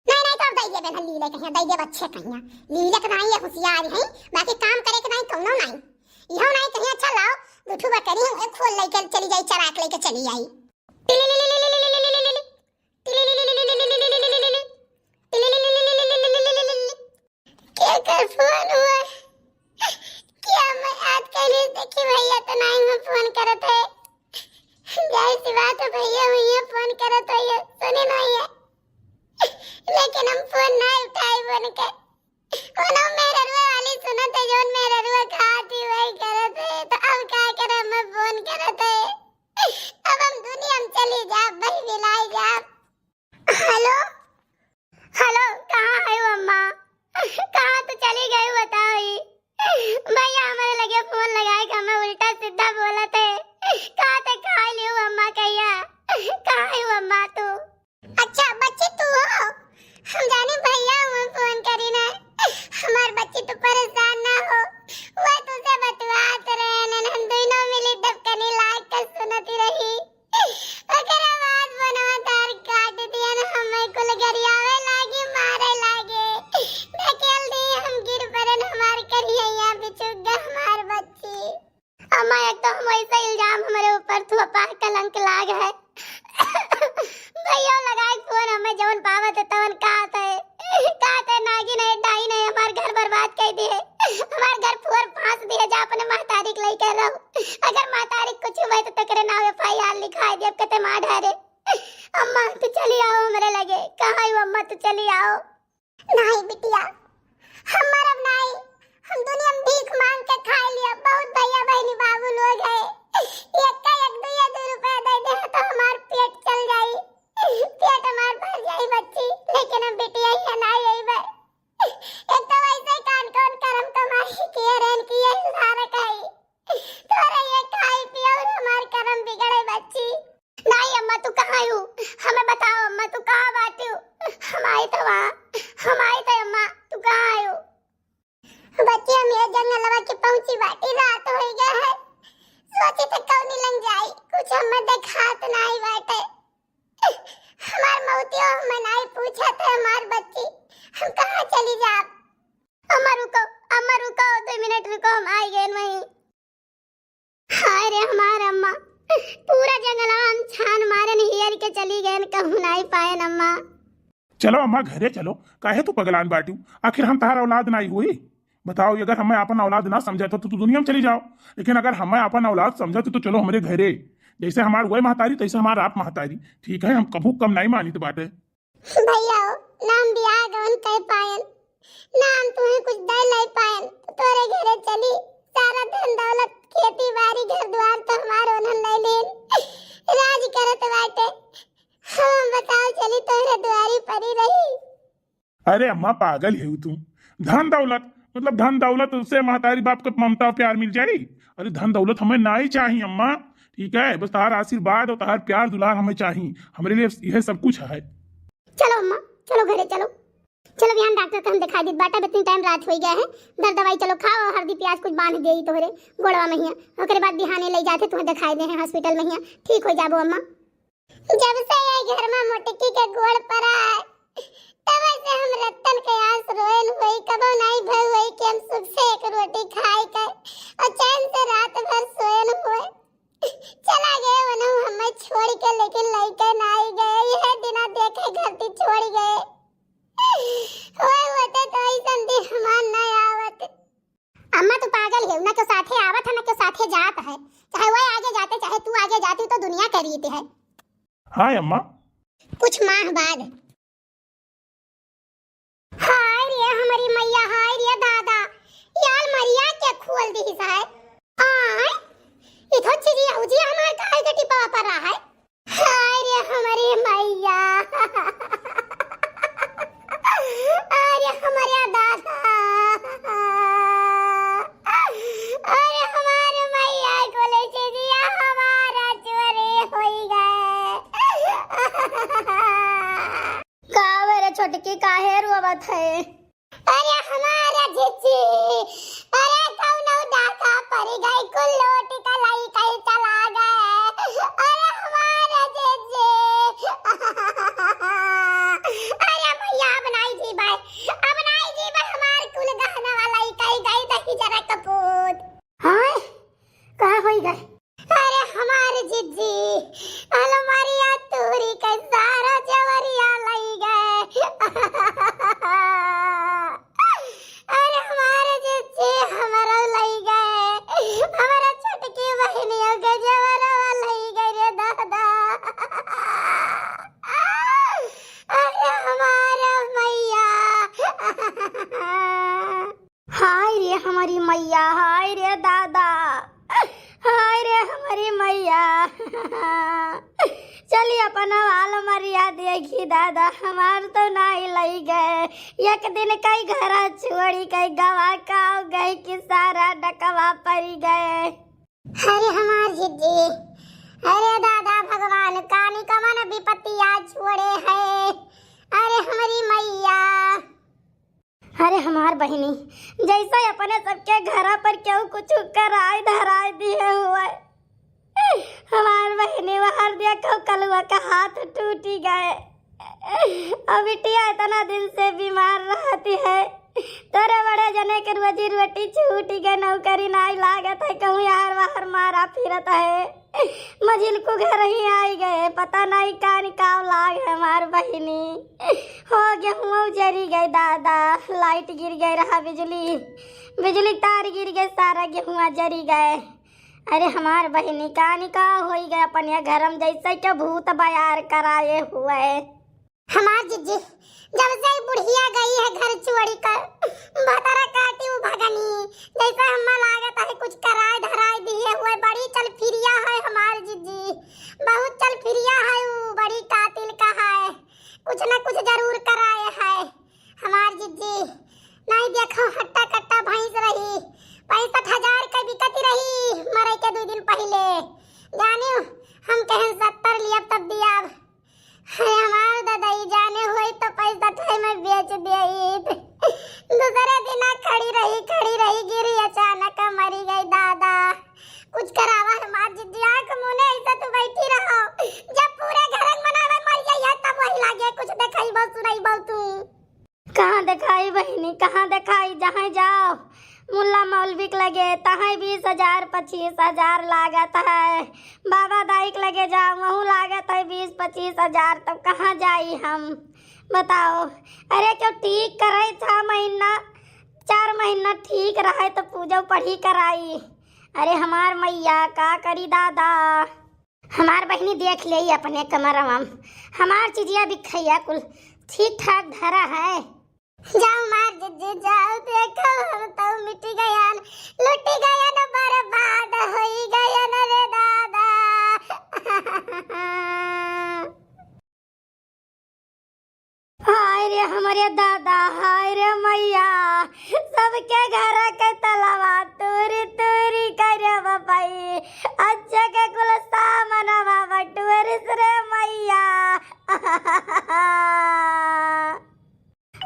Speaker 2: नहीं तो दई दे बेन लीले कहिया, दई दे बच्चे कहिया, लीले के नहीं है होशियार है, बाकी काम करे के नहीं कोनो नहीं इहो नहीं कहिया। अच्छा लाओ दूठू बकरी हम खोल लेके चली जाई, चराक लेके चली आई। क्या कर फोन हुआ, क्या मैं आज कल देखी भैया तो नहीं मैं फोन करत है, जाहिर सी बात है भैया भैया फोन करत है सुने नहीं है, लेकिन हम फोन नहीं उठाए फोन के कोनो मेरे रुआ वाली सुनत है जोन मेरे रुआ खाती वही करत है, तो अब क्या करे मैं फोन करत है, अब हम दुनिया में चली जा भाई मिलाई जा। हेलो हेलो कहाँ है अम्मा, कहाँ तो चली गई बताओ भैया, हमारे लगे फोन लगाए कि हमें उल्टा सीधा बोला थे, कहाँ तक खा लियो अम्मा कहिया, कहाँ है अम्मा तू? अच्छा बच्ची तू हो, हम जाने भैया मैं फोन करी ना, हमार बच्ची तो परेशान ना हो, वो तुझे बतवात रहे न हम दोनों मिली दबकनी लाइक कर सुनती रही, अगर आवाज बनवा तार काट दिया ना हमें कुल गरियावे लागी मारे लागे, धकेल दी हम गिर पड़न हमार करिया बिचुगा हमार बच्ची। अम्मा एक तो हम ऐसा इल्जाम हमारे ऊपर तू अपार कलंक लाग है भैया लगाए फोन हमें जवन पावत है तवन कहत है नागी नहीं डाई नहीं हमार घर बर्बाद कर दिए, हमार घर फोर फांस दिए जा अपने महतारी के लेके रहो, अगर महतारी कुछ हुआ तो तकरे नाव एफआईआर लिखाए दे कते मार ढारे। अम्मा तू चली आओ मेरे लगे, कहाँ हो अम्मा तू चली आओ। नहीं बेटी भैया, हम मरब नहीं, हम दुनिया में भीख मांग के खा लिया। बहुत भैया बहनी बाबू लोग है, एक का एक दो रुपया दे दे तो हमार पेट चल जाई, पेट हमार भर जाई बच्ची। लेकिन हम बेटिया ही नहीं आई बे, एक तो वैसे कान कौन करम कमाई किए रहन किए सारा खाई, तोरे ये खाई पियो हमार करम बिगड़े बच्ची। नहीं अम्मा तू कहाँ आयु, हमें बताओ अम्मा तू कहाँ बाटी हो? हम आए तो वहाँ, हम आए तो अम्मा तू कहाँ आयु? बच्ची हम ये जंगलवा के पहुंची बाटी, रात हो गया है, सोचे थे कौनी लग जाई, कुछ हमें दिखात नहीं बाटे। हमार मौतियो हमें नहीं पूछा था हमार बच्ची, हम कहाँ चली जा? अम्मा रुको 2 मिनट रुको, हम आ गए वहीं। हाय रे हमार अम्मा, पूरा जंगलवा हम छान मारे हियर के चली गए, कहूँ नहीं पाए अम्मा।
Speaker 1: चलो अम्मा घरे चलो, काहे तू पगलान बाटू? आखिर हम तहार औलाद नहीं हुई? बताओ, अगर हमें अपन औलाद ना समझे तो तू दुनिया में चली जाओ, लेकिन अगर हमें अपन औलाद समझे तो चलो हमारे घरे। जैसे हमार वही महतारी तैसे हमार आप महतारी, ठीक है? हम कभू कम नहीं मानी तो बाटे।
Speaker 2: भैया नाम बियाह गवन कह पायन, नाम तुम्हें कुछ दे नहीं पायन, तोरे घरे चली, सारा धन दौलत खेती बाड़ी घर द्वार तो हमार ओनन नहीं लेन, राज करत बाटे। हम बताओ चली तोरे द्वारी पड़ी रही।
Speaker 1: अरे अम्मा पागल है तू? धन दौलत मतलब धन दौलत उससे महतारी बाप को ममता प्यार मिल जाए? अरे धन दौलत हमें ना ही चाहिए अम्मा, ठीक है? बस तार आशीर्वाद और तार प्यार दुलार हमें चाहिए, हमारे लिए यह सब कुछ है।
Speaker 2: चलो अम्मा, चलो घरे चलो, चलो बिहान डॉक्टर को हम दिखाई दी बाटा, इतनी टाइम रात हो गया है, दर्द दवाई चलो खाओ, हल्दी प्याज कुछ बांध दे तोहरे गोड़वा में हिया, ओकरे बाद बिहाने ले जाते तुम्हें दिखाई दे हैं हॉस्पिटल में हिया, ठीक हो जाबो अम्मा। जब से ये घर में मोटकी के गोड़ पर आए तब से हम रतन के आस रोएन हुई, कबो नहीं भय हुई कि हम सुख से एक रोटी खाई कर और चैन से रात भर सोएन हुए। चला गए वनु हमें छोड़ के, लेकिन लइके नहीं गए, यह दिना देखे घरती छोड़ गए। होए होते तो ऐसन दिन हमार नहीं आवत। अम्मा तू पागल है, ना तो साथे आवत है ना तो साथे जात है, चाहे वो आगे जाते चाहे तू आगे जाती तो दुनिया करीते है।
Speaker 1: हाँ अम्मा।
Speaker 2: कुछ माह बाद हाय रे हमारी मैया, हाय रे दादा, यार मरिया क्या खोल दी साहब। आय इधर चीजी उजी हमारे काय के टिपा पर रहा है। हाय रे हमारी मैया, अरे हमारे दादा, अरे हमारे मैया को ले चीजी हमारा चोरी होई गए। कावरे छोटकी काहे रोवत है? अरे हमारा जीजी, अरे कौनो डाका पड़ गई, कुल लोटी का लाई कहीं चला गए। अरे हमारा जीजी, अरे भैया बनाई जी भाई, हमार कुल गहना वाला कहीं गई दही जरा कपूत। हाँ कहाँ होई गए? अरे हमारे जीजी अलमारिया तूरी के सारा जवरिया लई गए। अरे हमारे जीजी हमारा लई गए, हमारा छोटकी बहनियों के जवरवा लई गए रे दादा। अरे हमारा मैया, हाय रे हमारी मैया, हाय रे दादा, हाय रे हमारी मैया। चलिए अपना वाल मरिया देखी दादा, हमार तो नहीं लई गए, एक दिन कई घर छोड़ी कई गवा काव गए कि सारा डकवा पड़ी गए। अरे हमार जिद्दी, अरे दादा भगवान कानी कमन विपत्तियां छोड़े है। अरे हमारी मैया, अरे हमार बहनी जैसे अपने सबके घर पर क्यों कुछ कराई धराई दिए हुए, हमार बहनी बाहर देखो कलुआ का हाथ टूटी गए। अब बिटिया इतना दिन से बीमार रहती है, तेरे बड़े जने के रोजी रोटी छूट गए, नौकरी नहीं लागत है, कहूँ यार बाहर मारा फिरत है, मजिल को घर ही आई गए, पता नहीं का निकाल लाग है। हमार बहनी हो गेहूँ जरी गए दादा, लाइट गिर गए रहा, बिजली तार गिर गए, सारा गेहूँ जरी गए। अरे हमार बहनी का निकाह हो गए अपन ये घरम जैसे के भूत बयार कराए हुए। हमार जिज्जी जब से ही बुढ़िया गई है घर छोड़ी कर बतरा काटी उ भगनी जैसा हम्मा लागत है कुछ कराए धराए दिए हुए बड़ी चल फिरिया है हमार जिज्जी बहुत चल फिरिया है उ बड़ी कातिल का है कुछ न कुछ जरूर कराए है हमार जिज्जी नहीं देखो हट्टा कट्टा भैंस रही 65,000 का बिकती रही मरे के 2 दिन पहले जानियो हम कहें 70 लिया तब दिया हमार दादाई जाने हुई तो पैसा ठाई में बेच दिए दूसरे दिन खड़ी रही गिरी अचानक मरी गई दादा कुछ करावा हमार जिद्दी आंख मुने ऐसा तो बैठी रहो जब पूरे घर मनावे मर जाइए तब वही लागे कुछ दिखाई बहुत सुनाई बहुत तू कहां दिखाई बहनी कहां दिखाई जहां जाओ मुल्ला मौलवी के लगे तहाँ 20,000 25,000 लागत है बाबा दाई के लगे जाओ वहाँ लागत है 20-25,000 तब कहाँ जाई हम बताओ अरे क्यों ठीक करे 4 महीना ठीक रहे तो पूजा पढ़ी कराई अरे हमार मैया का करी दादा हमार बहनी देख ले अपने कमर में हमार चीजिया भी खैया कुल ठीक ठाक धरा है जाओ मार जिज्जी जाओ देखो हम तो मिटी गया लुटी गया न बर्बाद होई गया न रे दादा हाय रे हमारे दादा हाय रे मैया सबके घर के तलवा तूरी तूरी करे बाई अच्छा के कुल सामनवा बटुरिस रे मैया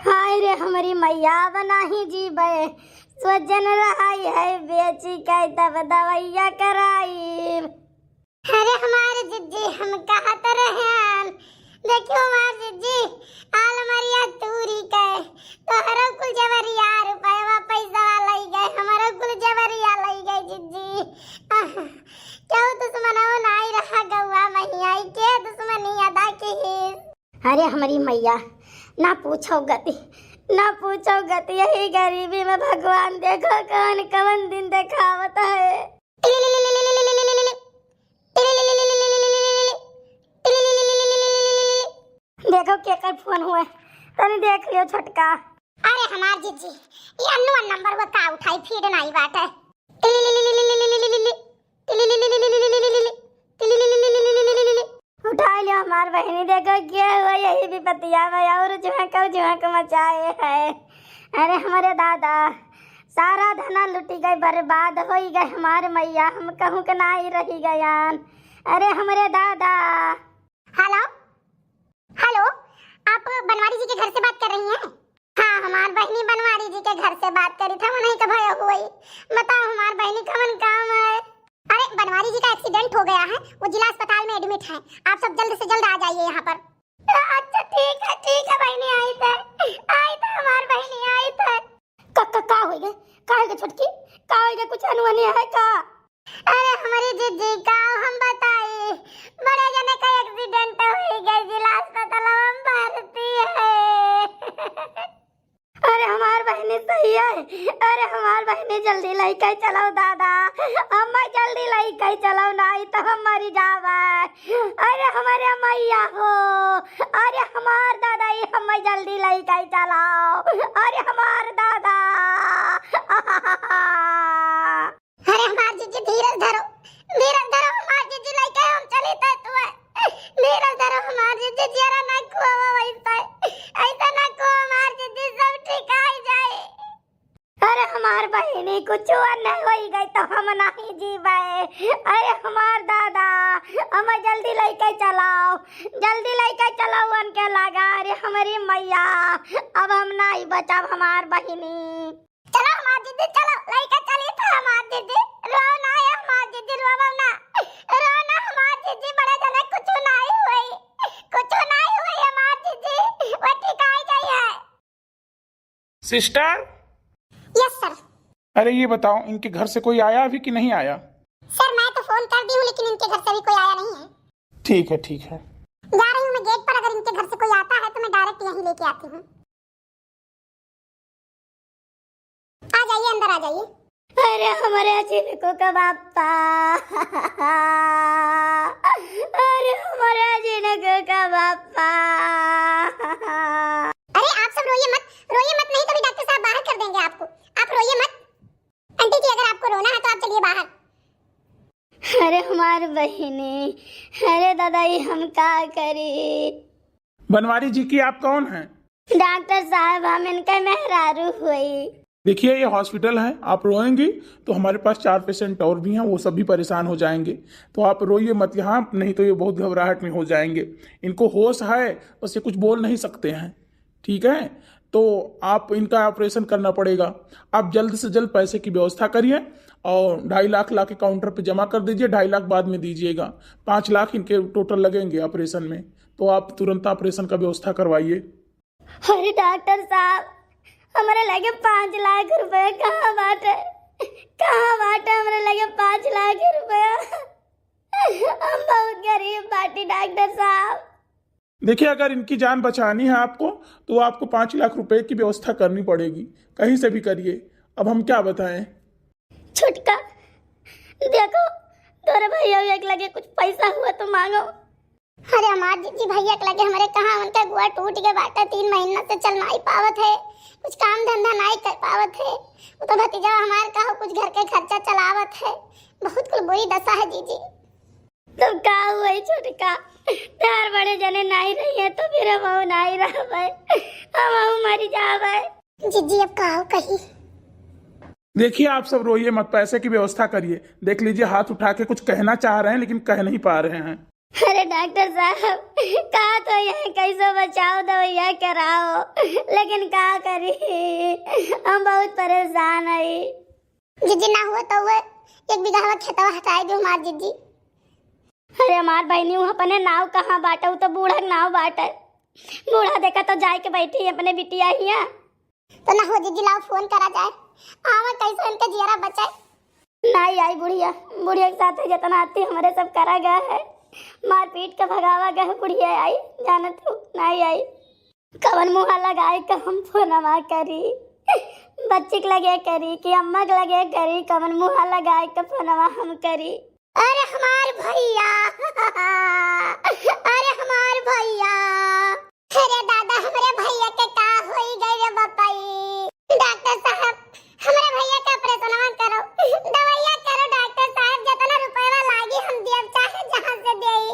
Speaker 2: हाय रे हमारी मैया बना ही जीवे स्वजन रहाई है बेची के तब दवैया कराई अरे हमारे जिज्जी हम कहत रहन देखियो हमार जिज्जी आलमरिया तूरी के तोहरो कुल जवरिया रुपया पैसा लई गए हमारो कुल जवरिया लई गए जिज्जी क्यों दुश्मनों नहीं रहा गौवा मैया के दुश्मनी अदा की अरे हमारी मैया ना पूछो गति यही गरीबी में भगवान देखो कौन कौन दिन दिखावत है देखो केकर फोन हुआ तनी देख लियो छोटका अरे हमार जीजी ये अननोन नंबर वो का उठाई फीड नहीं बात है उठा लियो हमार बहनी देखो क्या हुआ यही भी पतिया में और जुहक मचाए है अरे हमारे दादा सारा धना लुटी गई बर्बाद हो गए हमारे मैया हम कहूँ के ना ही रही गयान अरे हमारे दादा हेलो हेलो आप बनवारी जी के घर से बात कर रही हैं हाँ हमार बहनी बनवारी जी के घर से बात करी था नहीं का भय हुई बताओ हमार बहनी कौन काम है अरे बनवारी जी का एक्सीडेंट हो गया है वो जिला अस्पताल में एडमिट है आप सब जल्द से जल्द आ जाइए यहाँ पर अच्छा ठीक है बहनी आई था हमार बहनी आई था का हो गए छोटकी का हो गए कुछ अनहोनी है का अरे हमारी जीजी का हम बताए बड़े जने का एक्सीडेंट हो गया जिला अस्पताल में भर्ती है अरे हमार बहनी सही है अरे हमार बहनी जल्दी लेके चलो दादा अम्मा जल्दी लेके चलो नहीं तो हम मर जावे अरे हमारे मैया हो अरे हमार दादा ही हम जल्दी लेके चलो अरे हमार दादा अरे हमार जीजी धीरज धरो हमार जीजी लेके हम चली तो धीरज धरो हमार जीजी जरा ना को वैसा ऐसा ना को हमार जीजी सब ठीक आ जाए अरे हमार बहनी कुछ नहीं हो गई तो हम नहीं जीवे अरे हमार दादा हम जल्दी लेके चलाओ उनके लगा अरे हमारी मैया अब हम नहीं बचाव हमार बहनी चलो हमार दीदी चलो लेके चली था हमार दीदी रो ना है हमार दीदी रो ना हमार दीदी बड़े जने कुछ नहीं हुई हमार दीदी वो ठीक आ जाए
Speaker 1: सिस्टर
Speaker 2: यस सर
Speaker 1: अरे ये बताओ इनके घर से कोई आया अभी कि नहीं आया
Speaker 2: सर मैं तो फोन कर दी हूँ लेकिन इनके घर से भी कोई आया नहीं है
Speaker 1: ठीक है
Speaker 2: जा रही हूँ मैं गेट पर अगर इनके घर से कोई आता है तो मैं डायरेक्ट यहीं लेके आती हूँ आ जाइए अंदर आ जाइए अरे हमारे जिनको का बापा, अरे हमारे जिनको का बापा। अरे आप सब रोइए मत नहीं तो भी डॉक्टर साहब बाहर कर देंगे आपको। आप रोइए मत। आंटी जी अगर आपको रोना है तो आप चलिए बाहर। अरे हमारी बहनी, अरे दादाई हम क्या करें।
Speaker 1: बनवारी जी की आप कौन हैं?
Speaker 2: डॉक्टर साहब हम इनका मेहरारू हुई।
Speaker 1: देखिए ये हॉस्पिटल है, आप रोएंगी तो हमारे पास 4 पेशेंट और भी हैं, वो सब भी परेशान हो जाएंगे। तो आप रोइए मत यहाँ, नहीं तो ये बहुत घबराहट में हो जाएंगे। इनको होश है बस ये कुछ बोल नहीं सकते हैं, ठीक है? तो आप इनका ऑपरेशन करना पड़ेगा। आप जल्द से जल्द पैसे की व्यवस्था करिए और 2.5 लाख ला के काउंटर पे जमा कर दीजिए। 2.5 लाख बाद में दीजिएगा। 5 लाख इनके टोटल लगेंगे ऑपरेशन में। तो आप तुरंत ऑपरेशन का व्यवस्था करवाइए।
Speaker 2: अरे डॉक्टर साहब हमारे लगे 5 लाख रुपए कहाँ बाटे हमारे लगे 5 लाख रुपए। हम बहुत गरीब बाटी डॉक्टर साहब।
Speaker 1: देखिए अगर इनकी जान बचानी है आपको तो आपको 5 लाख रुपए की व्यवस्था करनी पड़ेगी, कहीं से भी करिए। अब हम क्या बताएं?
Speaker 2: छुटका देखो तोरे भैया एक लगे कुछ पैसा हुआ तो मांगो। अरे हमार जी भैया के लगे हमारे कहाँ, उनका गुआ टूट गया बाटा। 3 महीना से चल नहीं पावत है, कुछ काम धंधा नहीं कर पावत है। वो तो भतीजा हमारे का कुछ घर के खर्चा चलावत है। बहुत कुल बुरी दशा है जीजी। तो का हुआ छुटका, तार बड़े जने नहीं रही है तो फिर हम नहीं रहबे, हम मरी जाबे। जीजी अब का कही।
Speaker 1: देखिए आप सब रोइए मत, पैसे की व्यवस्था करिए। देख लीजिए हाथ उठा के कुछ कहना चाह रहे हैं लेकिन कह नहीं पा रहे हैं।
Speaker 2: अरे डॉक्टर साहब कहा तो यह कैसे बचाओ दवाइया कराओ, लेकिन क्या करी, हम बहुत परेशान है। जीजी ना हुआ तो वो 1 बीघा खेतवा हटाई दो हमार जीजी। अरे हमार बहनी अपने नाव कहाँ बाटा, तो बूढ़ा नाव बाटा। बूढ़ा देखा तो जाए के बैठी अपने बिटिया हिया। तो ना हो जीजी लाओ फोन करा जाए, आवा कैसे इनके जियारा बचाए। नहीं आई बुढ़िया के साथ जितना आती हमारे सब करा गया है, मार पीट के भगावा गया। बुढ़िया आई जाना तो नहीं आई। कवन मुँह लगाए का हम फोनवा करी, बच्ची के लगे करी कि अम्मा के लगे करी, कवन मुँह लगाए का फोनवा हम करी। अरे हमार भैया अरे हमार भैया, अरे दादा हमारे भैया के का होई गई रे बापाई। डॉक्टर साहब हमारे भैया का ऑपरेशन करो, दवाइयां करो डॉक्टर साहब। जितना रुपया लागी हम देब, चाहे जहां से देई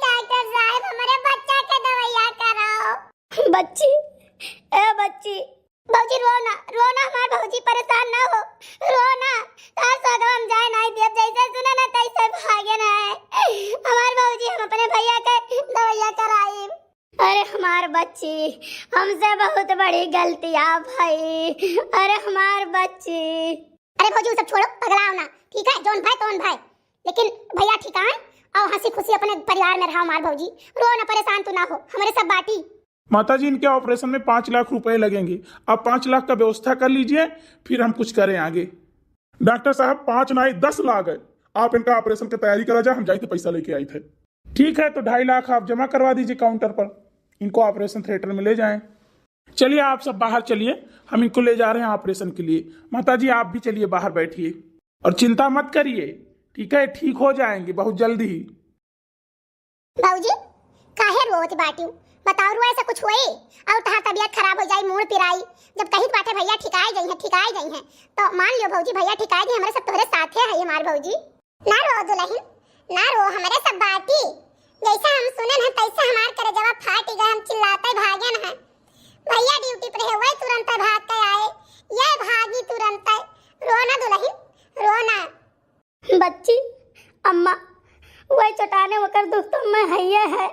Speaker 2: डॉक्टर साहब। हमारे बच्चा के दवाइयां कराओ। बच्ची ए बच्ची, भौजी रोना हमार भौजी परेशान ना हो, रोना तार सगवा हम जाए नहीं देव। जैसे सुने ना कैसे भागे ना हमार भौजी, हम अपने भैया के दवाइयां कराई। अरे हमार बच्ची हमसे बहुत बड़ी गलतियां भाई, अरे हमार बच्ची। अरे भौजी सब छोड़ो, पगलाओ ना, ठीक है? जोन भाई लेकिन भैया ठीक है और हंसी खुशी अपने परिवार में रहो। हमार भौजी रो ना, परेशान तू ना हो, हमारे सब बाटी।
Speaker 1: माताजी इनके ऑपरेशन में 5 लाख रुपए लगेंगे। आप 5 लाख का व्यवस्था कर लीजिए, फिर हम कुछ करें आगे। डॉक्टर साहब 5 नहीं 10 लाख है। आप इनका ऑपरेशन की तैयारी करा जाए, हम जाए थे पैसा लेके आए थे। ठीक है तो 2.5 लाख आप जमा करवा दीजिए काउंटर पर, इनको ऑपरेशन थिएटर में ले जाएं। चलिए आप सब बाहर चलिए, हम इनको ले जा रहे हैं ऑपरेशन के लिए। माताजी आप भी चलिए बाहर बैठिए और चिंता मत करिए, ठीक है? ठीक हो जाएंगे बहुत जल्दी ही।
Speaker 2: बाबूजी काहे रोत बाटी, बताओ रुआ ऐसा कुछ हुई और तहां तबीयत खराब हो जाई, मूड पिराई। जब कहीं बाटे भैया ठिकाए गई हैं तो मान लियो भौजी भैया ठिकाए गए, हमारे सब तोरे साथे है हमार भौजी। ना रो दुल्हन ना रो, हमारे सब बाटी। जैसा हम सुने ना तैसा हमार करे जवाब फाट गए, हम चिल्लाते भागे ना। भैया ड्यूटी पे है, वही तुरंत भाग के आए, ये भागी तुरंत। रो ना दुल्हन रो ना। बच्ची अम्मा वही चटाने वकर दुख तो मैं है,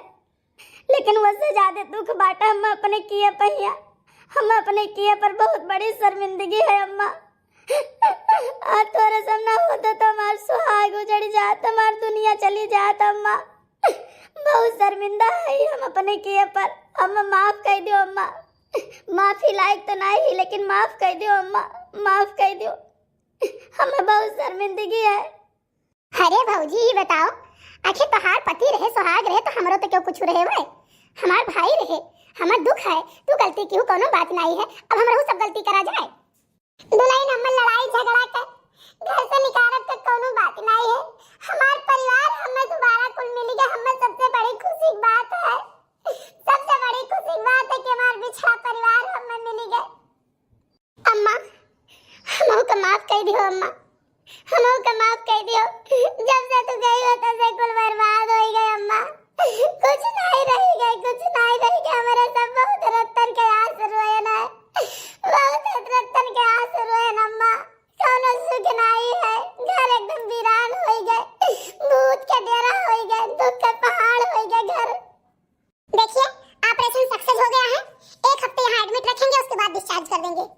Speaker 2: लेकिन उससे ज्यादा दुख बाटा हम अपने किए पहिया। हम अपने किए पर बहुत बड़ी शर्मिंदगी है अम्मा। आज तोरे सब ना होता तो हमार सुहाग उजड़ जाता, हमार दुनिया चली जाता अम्मा। बहुत शर्मिंदा है हम अपने किए पर। अम्मा माफ कर दो अम्मा, माफी लायक तो नहीं लेकिन माफ कर दो अम्मा, माफ कर दो, हमें बहुत शर्मिंदगी है। अरे भौजी ये बताओ, आखिर तोहार पति रहे सुहाग रहे तो हमरो तो क्यों कुछ रहे भाई, हमार भाई रहे, हमार दुख है। तू गलती क्यों, कोनो बात नहीं है। अब हमरा सब गलती करा जाए। दुल्हन हमर लड़ाई झगड़ा कर घर से निकारब तक कोनो बात नहीं है। हमार परिवार हमें दोबारा कुल मिल गया, हमें सबसे बड़ी खुशी की बात है। सबसे बड़ी खुशी की बात है कि हमार बिछड़ा परिवार हमें मिल गए। अम्मा हमहू का माफ कर दियो, अम्मा हमहू का माफ कर दियो। जब से तू गई हो तब से कुल बर्बाद हो गए अम्मा, कुछ नहीं रह गए, कुछ नहीं रह गए। हमारे सब बहुत रत्तन के आंसू रोए ना, बहुत रत्तन के आंसू रोए ना अम्मा। कोनो सुख नहीं है, घर एकदम वीरान हो गए, भूत के डेरा हो गए, दुख के पहाड़ हो गए घर। देखिए ऑपरेशन सक्सेस हो गया है, 1 हफ्ते यहाँ एडमिट रखेंगे, उसके बाद डिस्चार्ज कर देंगे।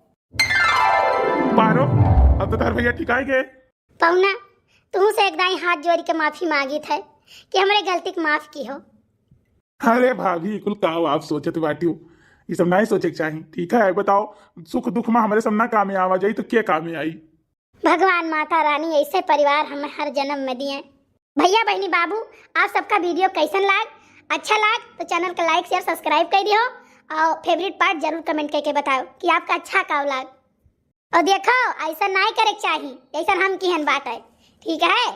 Speaker 1: पारो अब तो तार भैया ठिकाई गए।
Speaker 2: पौना तू से एक दाई हाथ जोड़ के माफी मांगी थे कि हमरे गलती को माफ की हो।
Speaker 1: अरे भाभी कुल का आप सोचत बाटी हो, ये सब नहीं सोचे के चाहिए। ठीक है बताओ, सुख दुख में हमारे सब ना काम में आवा जाई तो क्या काम में आई।
Speaker 2: भगवान माता रानी ऐसे परिवार हमें हर जन्म में दिए। भैया बहनी बाबू आप सबका वीडियो कैसन लाग, अच्छा लाग तो चैनल को लाइक शेयर सब्सक्राइब कर दियो और फेवरेट पार्ट जरूर कमेंट करके बताओ कि आपका अच्छा का लाग। और देखो ऐसा नहीं करे चाहिए, ऐसा हम की बात है। ठीक है।